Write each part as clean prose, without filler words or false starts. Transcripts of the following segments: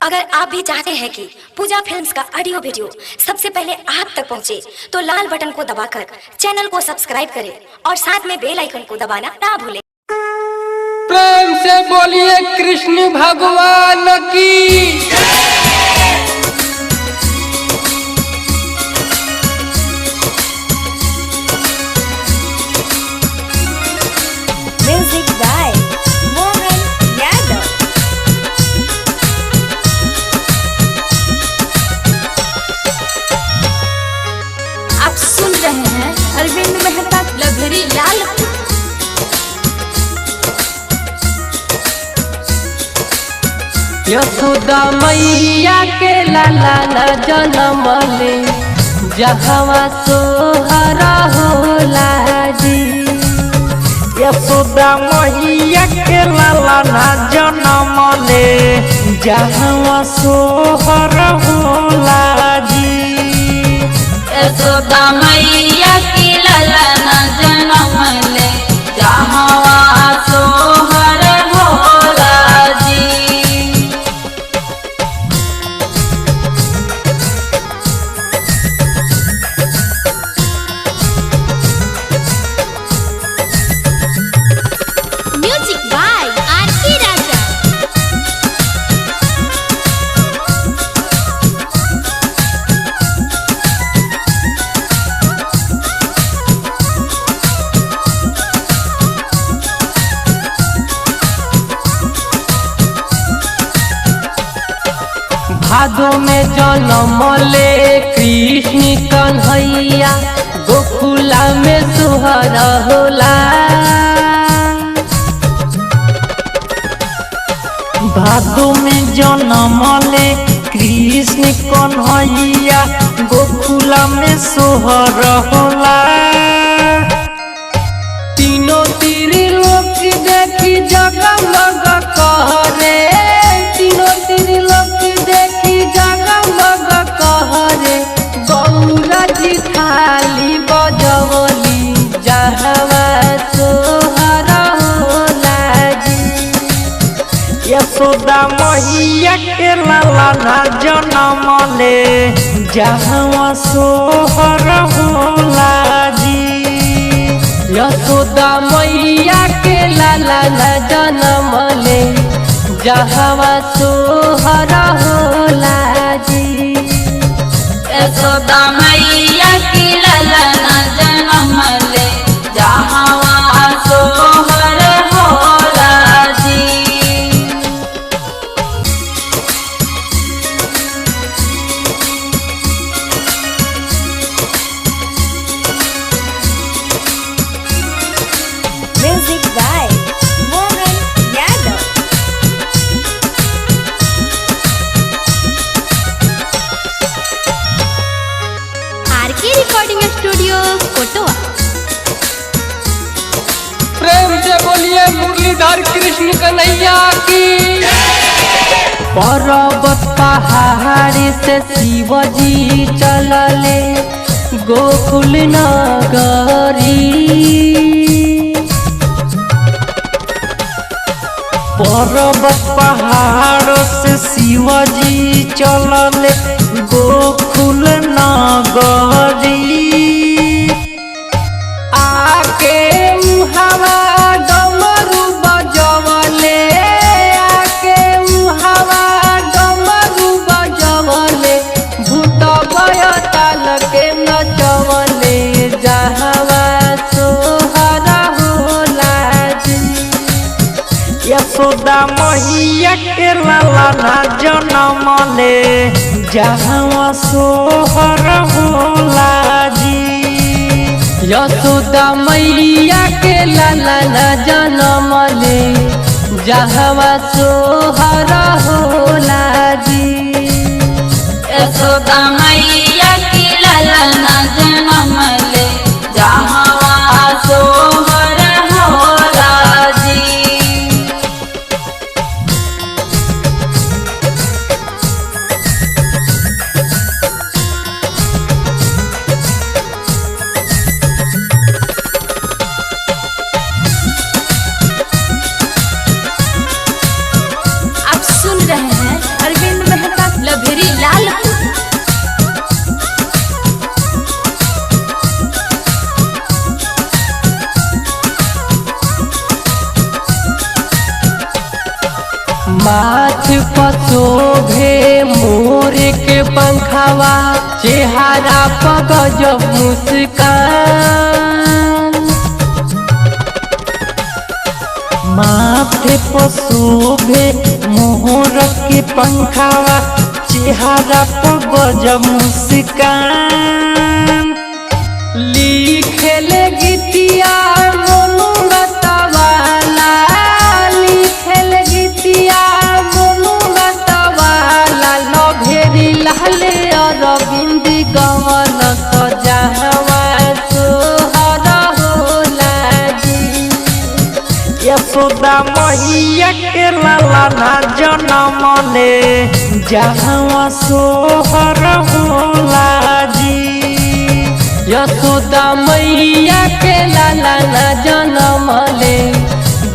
अगर आप भी चाहते हैं कि पूजा फिल्म्स का ऑडियो वीडियो सबसे पहले आप तक पहुंचे, तो लाल बटन को दबाकर चैनल को सब्सक्राइब करें और साथ में बेल आइकन को दबाना ना भूलें। प्रेम से बोलिए कृष्ण भगवान की। Music by Mohan Yadav. आप सुन रहे हैं अरविंद मेहता लभरी लाल। यशोदा मैया के लाला न जन्म ले, जहवा सोहरा होला जी। यशोदा मैया के लाला न जन्म ले, जहवा सोहरा होला जी। यशोदा मैया की लाला न जन्म ले, जहवा सोहर होला जी। म्यूजिक बाय आरती राजा। भादो में जन्म ले कृष्ण कन्हैया, गोकुला में सोहर होला। भादो में जन्म ले कृष्ण कन्हैया, गोकुला में सोहर होला। तीनों तीर लोग देखी जगमग कहरे, तीनों तीर लोग देखी जगमग कहरे। गौरा जी थाली बजवली, जहवा सोहर होला जी। यशोदा मैया के लाला न जन्म ले, जहवा सोहर होला जी। यशोदा मैया के लाला न जन्म ले, जहवा सोहर होला जी। यशोदा मैया की लाला न जन्म ले, जहवा सोहर होला जी। Music by Mohan Yadav. RK recording studio Kotwa. प्रेम से बोलिए मुरलीधर कृष्ण कन्हैया की। पर्वत पहाड़ी से शिवजी चलले, गोकुल नगरी। पर्वत पहाड़ से शिवजी चलले, गोकुल नगरी। आके हवा डमरू बजवले, आके हवा डमरू बजवले। भूत बयताल के नचवले, जहवा सोहर होला जी। यशोदा मैया के लाला न जन्म ले, जहवा सोहर होला जी। यशोदा मैया के लाला न जन्म ले, जहवा सोहर होला जी। यशोदा मैया की लाला न जन्म ले, जहवा सोहर होला जी। आप सुन रहे हैं पशोभे मोर के पंखवा चेहरा पर गजब मुस्कान। माथे पशोभे मोर के पंखवा चेहरा पर गजब मुस्कान। लिखेले गीतिया मोनू मतवाला, लिखेले गीतिया मोनू मतवाला। लभेरी लाले अरविंद गवन सजहवा सोहर होला जी। यशोदा मैया के लाला ना जनम ले जहाँ सोहर होला जी। यशोदा मैया के लाला ना जनम ले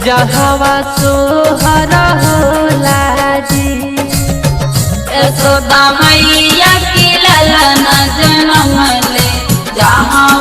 जहवा सोहर होला जी। यशोदा मैया की लाला ना जनम ले जहाँ